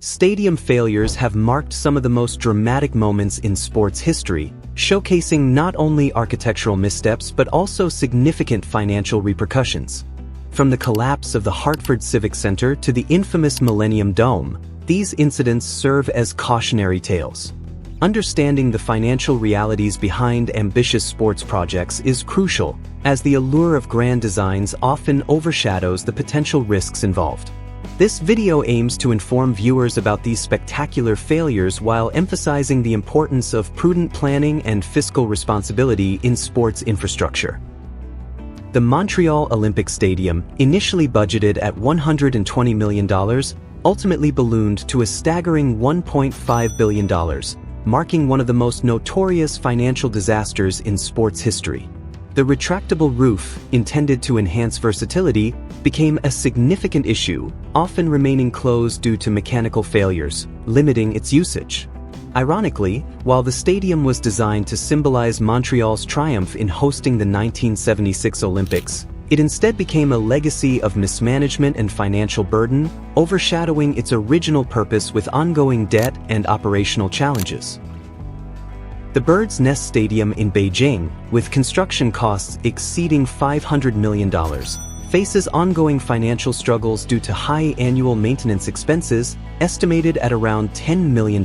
Stadium failures have marked some of the most dramatic moments in sports history, showcasing not only architectural missteps but also significant financial repercussions. From the collapse of the Hartford Civic Center to the infamous Millennium Dome, these incidents serve as cautionary tales. Understanding the financial realities behind ambitious sports projects is crucial, as the allure of grand designs often overshadows the potential risks involved. This video aims to inform viewers about these spectacular failures while emphasizing the importance of prudent planning and fiscal responsibility in sports infrastructure. The Montreal Olympic Stadium, initially budgeted at $120 million, ultimately ballooned to a staggering $1.5 billion, marking one of the most notorious financial disasters in sports history. The retractable roof, intended to enhance versatility, became a significant issue, often remaining closed due to mechanical failures, limiting its usage. Ironically, while the stadium was designed to symbolize Montreal's triumph in hosting the 1976 Olympics, it instead became a legacy of mismanagement and financial burden, overshadowing its original purpose with ongoing debt and operational challenges. The Bird's Nest Stadium in Beijing, with construction costs exceeding $500 million, faces ongoing financial struggles due to high annual maintenance expenses, estimated at around $10 million.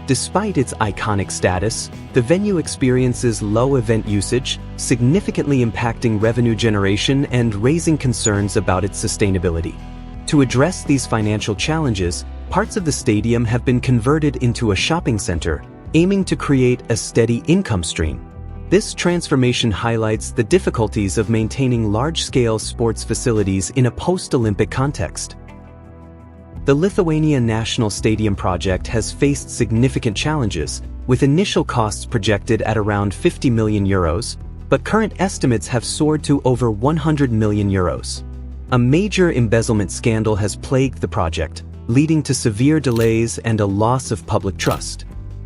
Despite its iconic status, the venue experiences low event usage, significantly impacting revenue generation and raising concerns about its sustainability. To address these financial challenges, parts of the stadium have been converted into a shopping center, aiming to create a steady income stream. This transformation highlights the difficulties of maintaining large-scale sports facilities in a post-Olympic context. The Lithuania National Stadium project has faced significant challenges, with initial costs projected at around €50 million, but current estimates have soared to over €100 million. A major embezzlement scandal has plagued the project, leading to severe delays and a loss of public trust.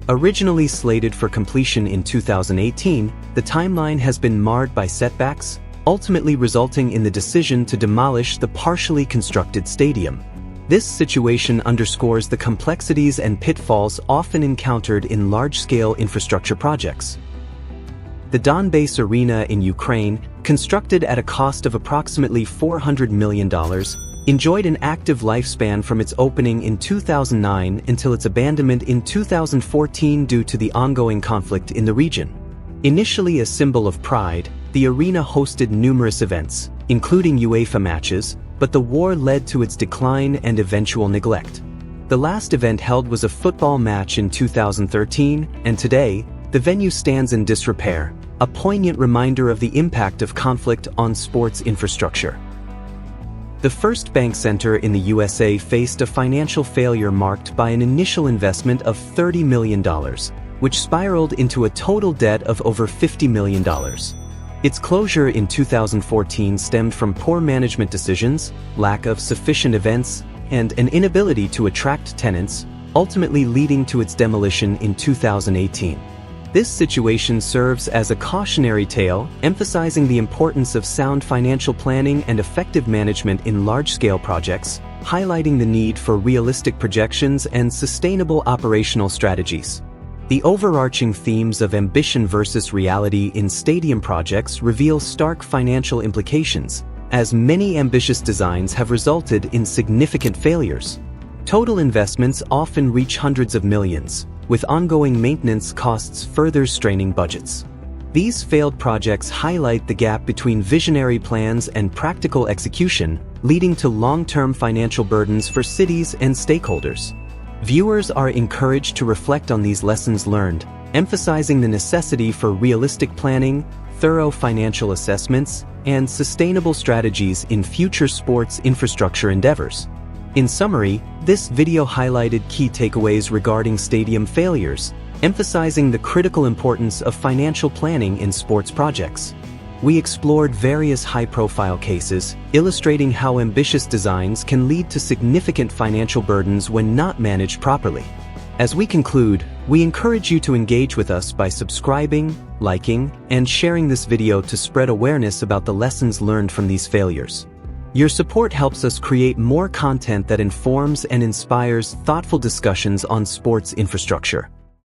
Originally slated for completion in 2018, the timeline has been marred by setbacks, ultimately resulting in the decision to demolish the partially constructed stadium. This situation underscores the complexities and pitfalls often encountered in large-scale infrastructure projects. The Donbas Arena in Ukraine, constructed at a cost of approximately $400 million, enjoyed an active lifespan from its opening in 2009 until its abandonment in 2014 due to the ongoing conflict in the region. Initially a symbol of pride, the arena hosted numerous events, including UEFA matches, but the war led to its decline and eventual neglect. The last event held was a football match in 2013, and today, the venue stands in disrepair, a poignant reminder of the impact of conflict on sports infrastructure. The First Bank Center in the USA faced a financial failure marked by an initial investment of $30 million, which spiraled into a total debt of over $50 million. Its closure in 2014 stemmed from poor management decisions, lack of sufficient events, and an inability to attract tenants, ultimately leading to its demolition in 2018. This situation serves as a cautionary tale, emphasizing the importance of sound financial planning and effective management in large-scale projects, highlighting the need for realistic projections and sustainable operational strategies. The overarching themes of ambition versus reality in stadium projects reveal stark financial implications, as many ambitious designs have resulted in significant failures. Total investments often reach hundreds of millions, with ongoing maintenance costs further straining budgets. These failed projects highlight the gap between visionary plans and practical execution, leading to long-term financial burdens for cities and stakeholders. Viewers are encouraged to reflect on these lessons learned, emphasizing the necessity for realistic planning, thorough financial assessments, and sustainable strategies in future sports infrastructure endeavors. In summary, this video highlighted key takeaways regarding stadium failures, emphasizing the critical importance of financial planning in sports projects. We explored various high-profile cases, illustrating how ambitious designs can lead to significant financial burdens when not managed properly. As we conclude, we encourage you to engage with us by subscribing, liking, and sharing this video to spread awareness about the lessons learned from these failures. Your support helps us create more content that informs and inspires thoughtful discussions on sports infrastructure.